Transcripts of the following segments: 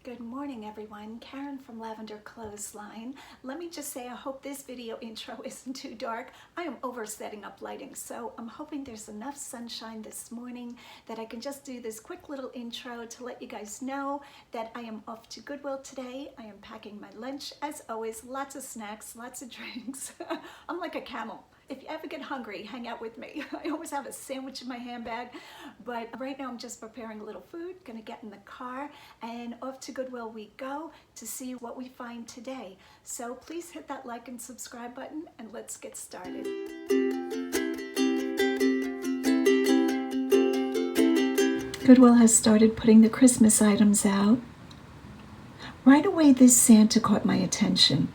Good morning, everyone. Karen from Lavender Clothesline. Let me just say, I hope this video intro isn't too dark. I am over setting up lighting, so I'm hoping there's enough sunshine this morning that I can just do this quick little intro to let you guys know that I am off to Goodwill today. I am packing my lunch, as always, lots of snacks, lots of drinks. I'm like a camel. If you ever get hungry, hang out with me. I always have a sandwich in my handbag, but right now I'm just preparing a little food, gonna get in the car, and off to Goodwill we go to see what we find today. So please hit that like and subscribe button, and let's get started. Goodwill has started putting the Christmas items out. Right away, this Santa caught my attention.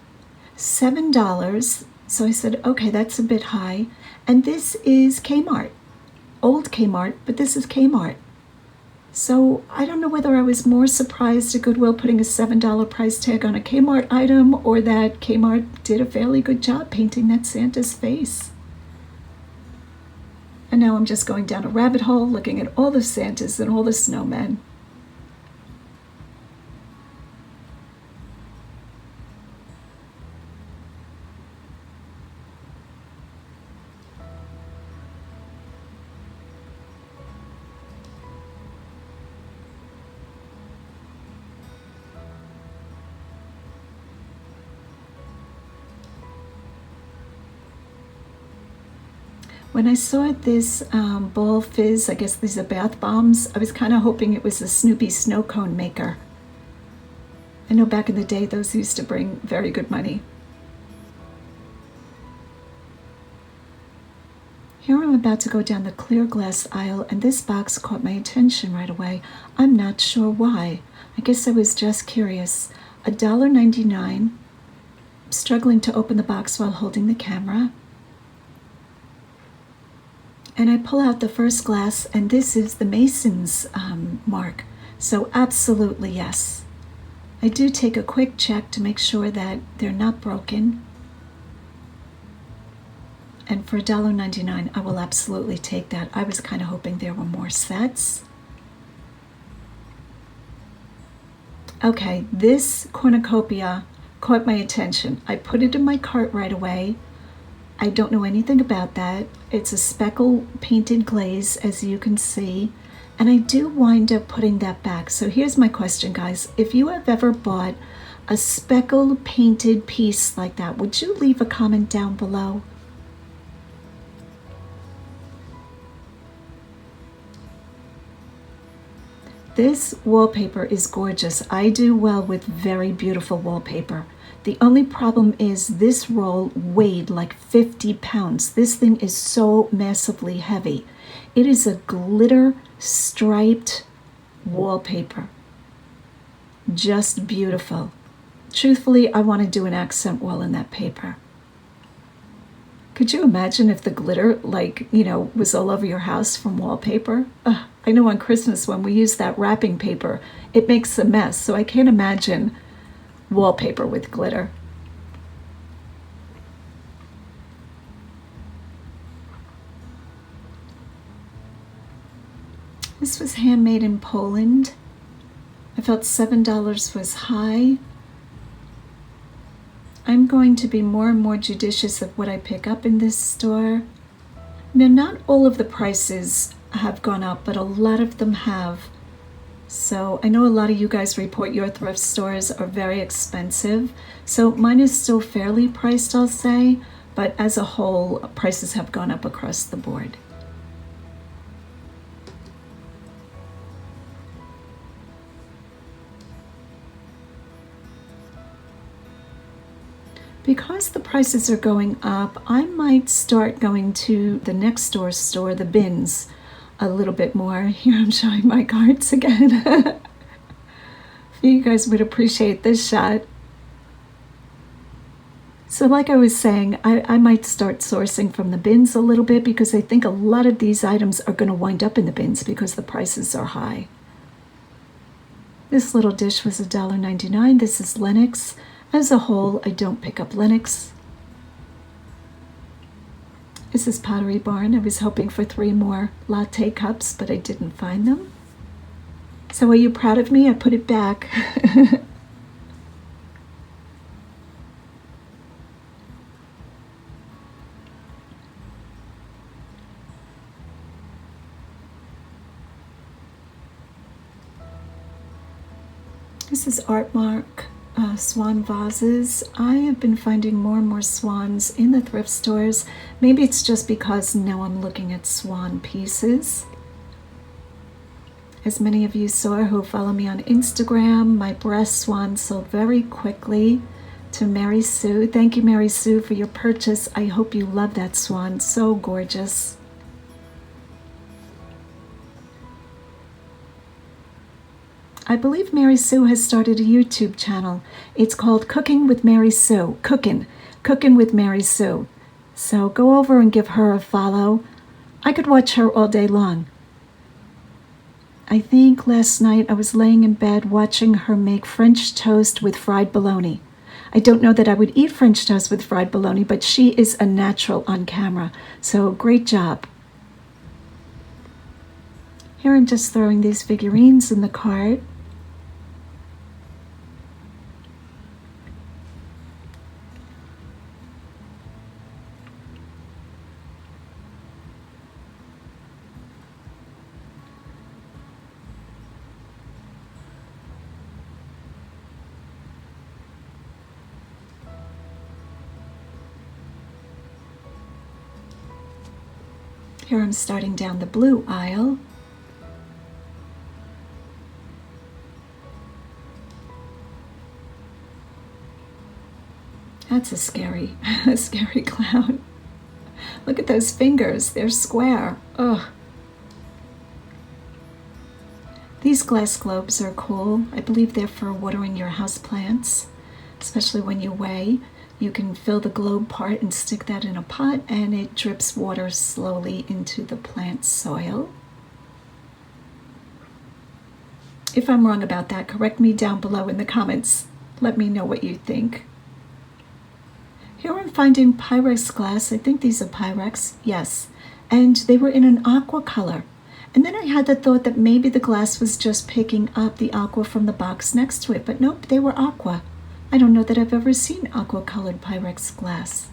$7. So I said, okay, that's a bit high. And this is Kmart. Old Kmart, but this is Kmart. So I don't know whether I was more surprised at Goodwill putting a $7 price tag on a Kmart item, or that Kmart did a fairly good job painting that Santa's face. And now I'm just going down a rabbit hole looking at all the Santas and all the snowmen. When I saw this ball fizz, I guess these are bath bombs, I was kind of hoping it was a Snoopy snow cone maker. I know back in the day those used to bring very good money. Here I'm about to go down the clear glass aisle, and this box caught my attention right away. I'm not sure why. I guess I was just curious. $1.99. Struggling to open the box while holding the camera. And I pull out the first glass, and this is the Mason's mark. So absolutely yes. I do take a quick check to make sure that they're not broken. And for $1.99, I will absolutely take that. I was kind of hoping there were more sets. Okay, this cornucopia caught my attention. I put it in my cart right away. I don't know anything about that. It's a speckle painted glaze, as you can see, and I do wind up putting that back. So here's my question, guys. If you have ever bought a speckle painted piece like that, would you leave a comment down below? This wallpaper is gorgeous. I do well with very beautiful wallpaper. The only problem is this roll weighed like 50 pounds. This thing is so massively heavy. It is a glitter striped wallpaper. Just beautiful. Truthfully, I want to do an accent wall in that paper. Could you imagine if the glitter, was all over your house from wallpaper? I know on Christmas when we use that wrapping paper, it makes a mess, so I can't imagine wallpaper with glitter. This was handmade in Poland. I felt $7 was high. I'm going to be more and more judicious of what I pick up in this store. Now, not all of the prices have gone up, but a lot of them have. So I know a lot of you guys report your thrift stores are very expensive. So mine is still fairly priced, I'll say, but as a whole, prices have gone up across the board. Because the prices are going up, I might start going to the next door store, the bins, a little bit more. Here I'm showing my cards again. You guys would appreciate this shot. So like I was saying, I might start sourcing from the bins a little bit, because I think a lot of these items are going to wind up in the bins because the prices are high. This little dish was $1.99. This is Lenox. As a whole, I don't pick up Lenox. This is Pottery Barn. I was hoping for 3 more latte cups, but I didn't find them. So are you proud of me? I put it back. This is Artmark Swan Vases. I have been finding more and more swans in the thrift stores. Maybe it's just because now I'm looking at swan pieces. As many of you saw who follow me on Instagram, my breast swan sold very quickly to Mary Sue. Thank you, Mary Sue, for your purchase. I hope you love that swan. So gorgeous. I believe Mary Sue has started a YouTube channel. It's called Cooking with Mary Sue. Cooking with Mary Sue. So go over and give her a follow. I could watch her all day long. I think last night I was laying in bed watching her make French toast with fried bologna. I don't know that I would eat French toast with fried bologna, but she is a natural on camera. So great job. Here I'm just throwing these figurines in the cart. Here I'm starting down the blue aisle. That's a scary clown. Look at those fingers, they're square. Ugh. These glass globes are cool. I believe they're for watering your house plants, especially when you weigh. You can fill the globe part and stick that in a pot, and it drips water slowly into the plant soil. If I'm wrong about that, correct me down below in the comments. Let me know what you think. Here I'm finding Pyrex glass. I think these are Pyrex, yes. And they were in an aqua color. And then I had the thought that maybe the glass was just picking up the aqua from the box next to it, but nope, they were aqua. I don't know that I've ever seen aqua-colored Pyrex glass.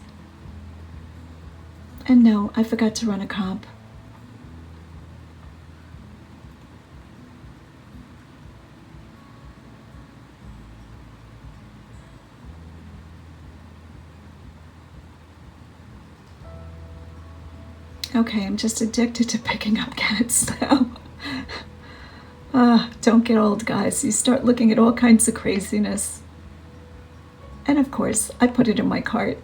And no, I forgot to run a comp. Okay, I'm just addicted to picking up cats now. Don't get old, guys. You start looking at all kinds of craziness. And of course, I put it in my cart.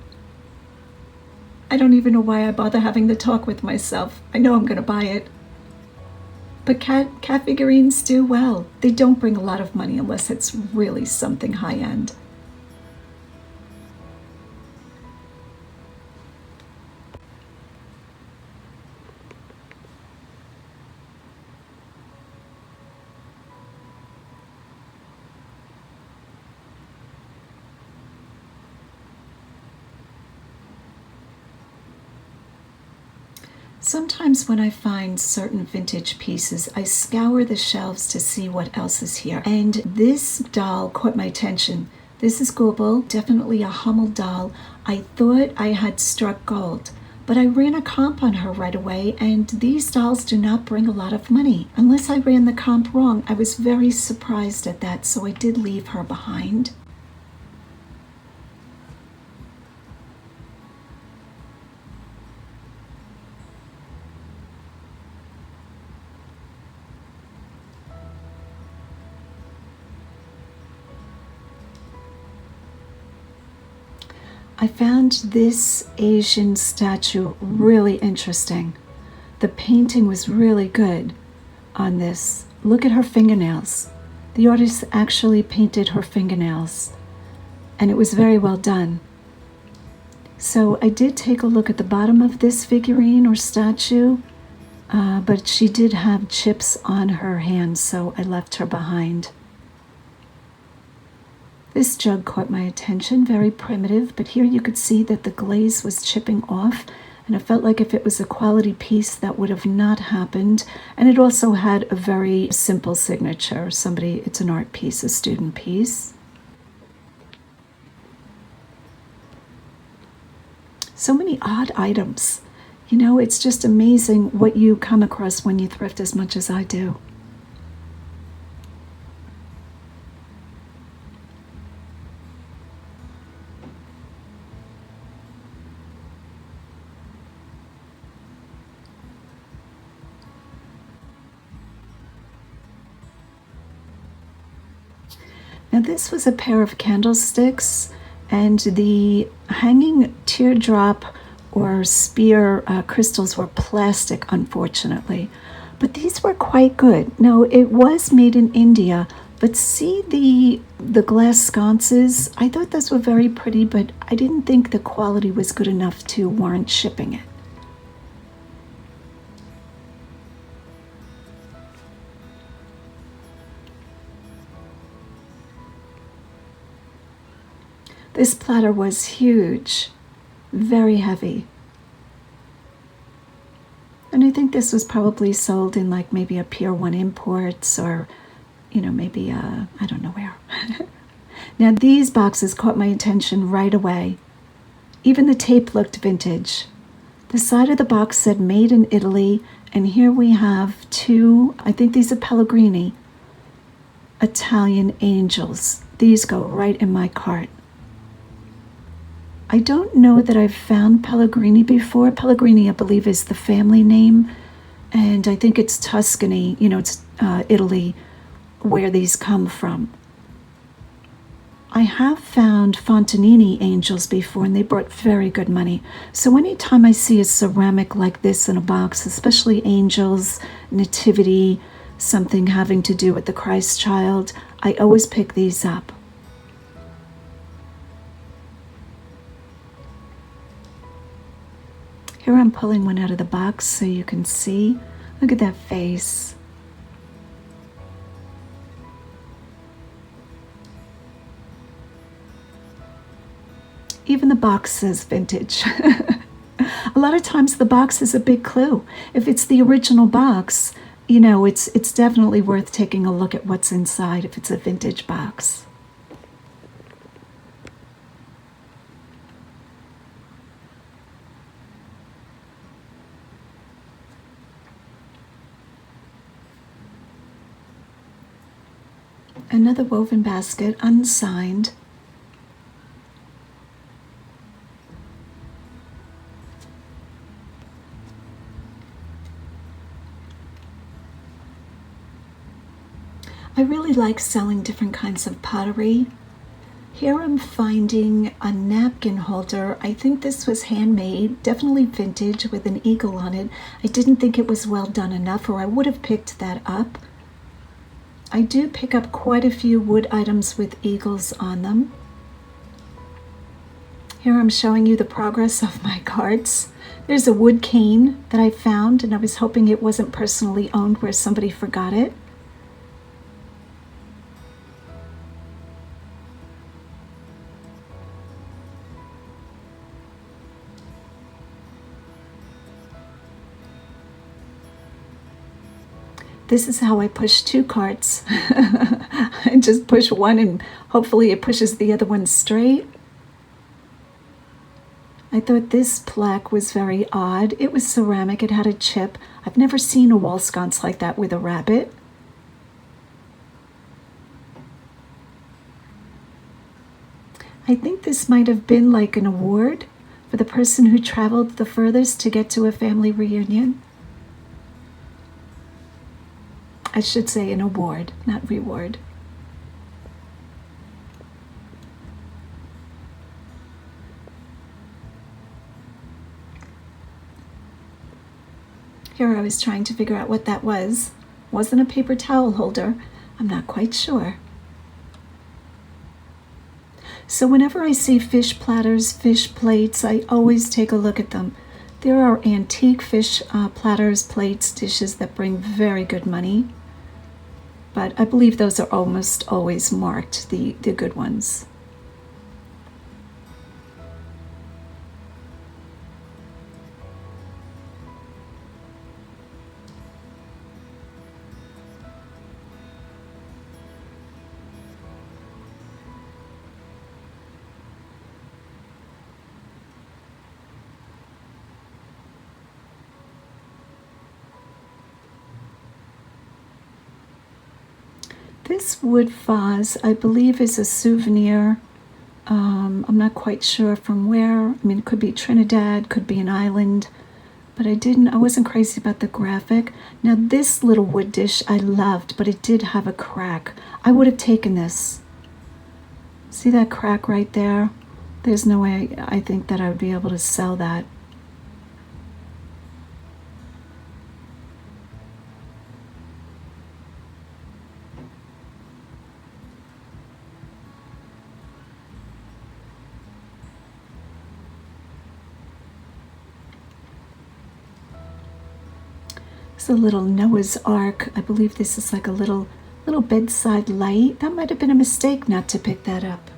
I don't even know why I bother having the talk with myself. I know I'm going to buy it. But cat figurines do well. They don't bring a lot of money unless it's really something high-end. Sometimes when I find certain vintage pieces, I scour the shelves to see what else is here. And this doll caught my attention. This is Goodwill, definitely a Hummel doll. I thought I had struck gold, but I ran a comp on her right away, and these dolls do not bring a lot of money. Unless I ran the comp wrong, I was very surprised at that, so I did leave her behind. I found this Asian statue really interesting. The painting was really good on this. Look at her fingernails. The artist actually painted her fingernails, and it was very well done. So I did take a look at the bottom of this figurine or statue, but she did have chips on her hands, so I left her behind. This jug caught my attention, very primitive, but here you could see that the glaze was chipping off And it felt like if it was a quality piece, that would have not happened. And it also had a very simple signature. It's an art piece, a student piece. So many odd items. You know, it's just amazing what you come across when you thrift as much as I do. Now this was a pair of candlesticks, and the hanging teardrop or spear crystals were plastic, unfortunately. But these were quite good. Now it was made in India, but see the glass sconces? I thought those were very pretty, but I didn't think the quality was good enough to warrant shipping it. This platter was huge, very heavy. And I think this was probably sold in like maybe a Pier 1 Imports, or, you know, maybe, I don't know where. Now these boxes caught my attention right away. Even the tape looked vintage. The side of the box said made in Italy, and here we have two, I think these are Pellegrini, Italian angels. These go right in my cart. I don't know that I've found Pellegrini before. Pellegrini, I believe, is the family name, and I think it's Tuscany, you know, it's Italy, where these come from. I have found Fontanini angels before, and they brought very good money. So anytime I see a ceramic like this in a box, especially angels, nativity, something having to do with the Christ child, I always pick these up. Here I'm pulling one out of the box so you can see. Look at that face. Even the box says vintage. A lot of times the box is a big clue. If it's the original box, you know, it's definitely worth taking a look at what's inside if it's a vintage box. Another woven basket, unsigned. I really like selling different kinds of pottery. Here I'm finding a napkin holder. I think this was handmade, definitely vintage with an eagle on it. I didn't think it was well done enough, or I would have picked that up. I do pick up quite a few wood items with eagles on them. Here I'm showing you the progress of my carts. There's a wood cane that I found, and I was hoping it wasn't personally owned where somebody forgot it. This is how I push two carts. I just push one and hopefully it pushes the other one straight. I thought this plaque was very odd. It was ceramic, it had a chip. I've never seen a wall sconce like that with a rabbit. I think this might have been like an award for the person who traveled the furthest to get to a family reunion. I should say an award, not reward. Here I was trying to figure out what that was. Wasn't a paper towel holder. I'm not quite sure. So whenever I see fish platters, fish plates, I always take a look at them. There are antique fish platters, plates, dishes that bring very good money. But I believe those are almost always marked, the good ones. This wood vase, I believe, is a souvenir. I'm not quite sure from where. I mean, it could be Trinidad, could be an island, but I wasn't crazy about the graphic. Now, this little wood dish I loved, but it did have a crack. I would have taken this. See that crack right there? There's no way I think that I would be able to sell that. It's a little Noah's Ark. I believe this is like a little bedside light. That might have been a mistake not to pick that up.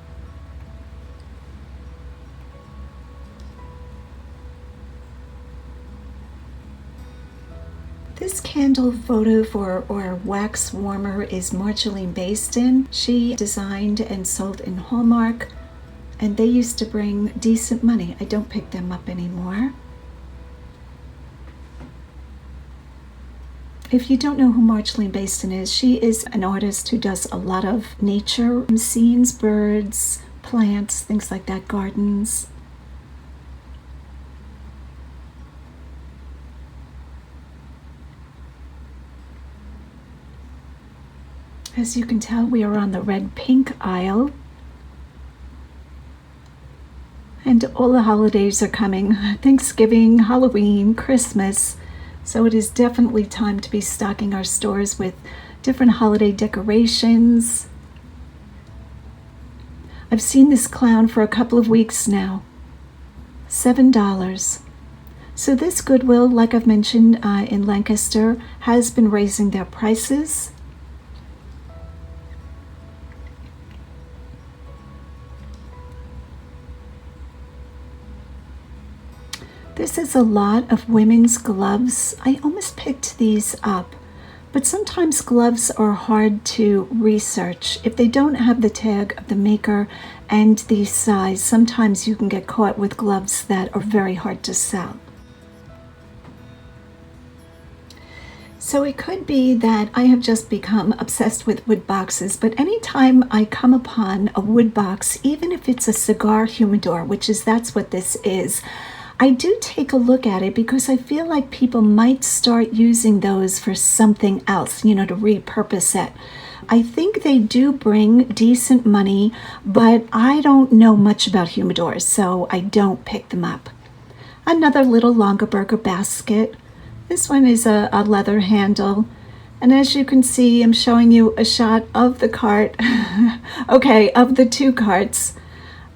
This candle votive or wax warmer is Marceline Baston. She designed and sold in Hallmark, and they used to bring decent money. I don't pick them up anymore. If you don't know who Marceline Baston is, she is an artist who does a lot of nature scenes, birds, plants, things like that, gardens. As you can tell, we are on the red-pink aisle. And all the holidays are coming. Thanksgiving, Halloween, Christmas. So it is definitely time to be stocking our stores with different holiday decorations. I've seen this clown for a couple of weeks now. $7. So this Goodwill, like I've mentioned in Lancaster, has been raising their prices. This is a lot of women's gloves. I almost picked these up, but sometimes gloves are hard to research. If they don't have the tag of the maker and the size, sometimes you can get caught with gloves that are very hard to sell. So it could be that I have just become obsessed with wood boxes, but anytime I come upon a wood box, even if it's a cigar humidor, that's what this is, I do take a look at it because I feel like people might start using those for something else, to repurpose it. I think they do bring decent money, but I don't know much about humidors, so I don't pick them up. Another little Longaberger basket. This one is a leather handle. And as you can see, I'm showing you a shot of the cart. Okay, of the two carts.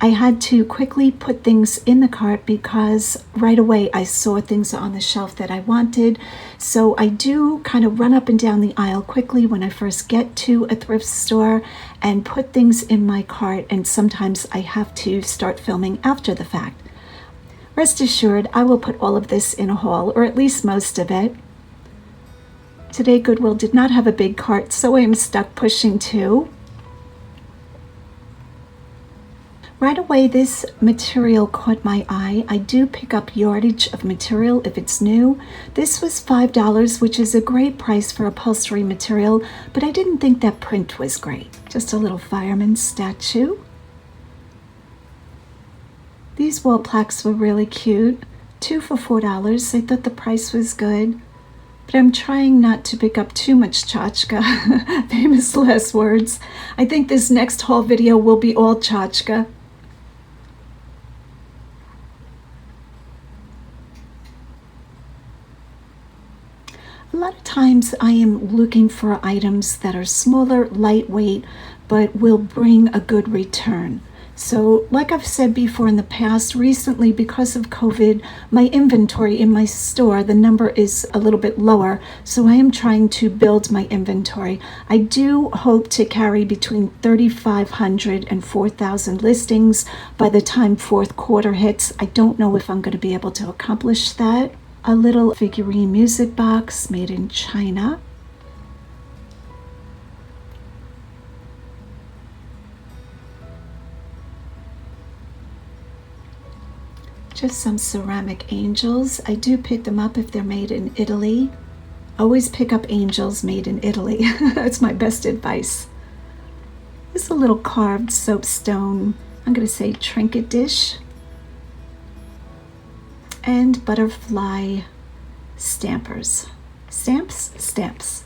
I had to quickly put things in the cart because right away I saw things on the shelf that I wanted. So I do kind of run up and down the aisle quickly when I first get to a thrift store and put things in my cart, and sometimes I have to start filming after the fact. Rest assured, I will put all of this in a haul, or at least most of it. Today Goodwill did not have a big cart, so I am stuck pushing two. Right away, this material caught my eye. I do pick up yardage of material if it's new. This was $5, which is a great price for upholstery material, but I didn't think that print was great. Just a little fireman statue. These wall plaques were really cute. 2 for $4. I thought the price was good, but I'm trying not to pick up too much tchotchke. Famous last words. I think this next haul video will be all tchotchke. A lot of times I am looking for items that are smaller, lightweight, but will bring a good return. So like I've said before in the past, recently because of COVID, my inventory in my store, the number is a little bit lower. So I am trying to build my inventory. I do hope to carry between 3,500 and 4,000 listings by the time fourth quarter hits. I don't know if I'm going to be able to accomplish that. A little figurine music box made in China. Just some ceramic angels. I do pick them up if they're made in Italy. Always pick up angels made in Italy. That's my best advice. This is a little carved soapstone, I'm going to say trinket dish. And butterfly stampers. Stamps? Stamps.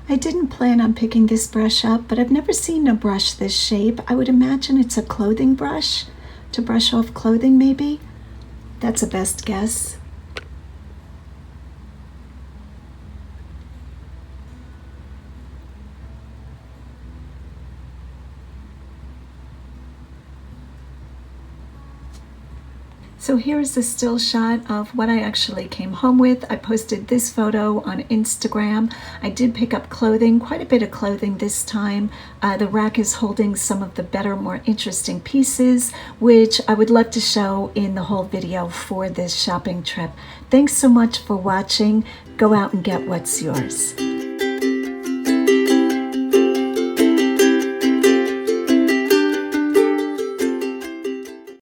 I didn't plan on picking this brush up, but I've never seen a brush this shape. I would imagine it's a clothing brush, to brush off clothing maybe. That's a best guess. So here's a still shot of what I actually came home with. I posted this photo on Instagram. I did pick up clothing, quite a bit of clothing this time. The rack is holding some of the better, more interesting pieces, which I would love to show in the whole video for this shopping trip. Thanks so much for watching. Go out and get what's yours.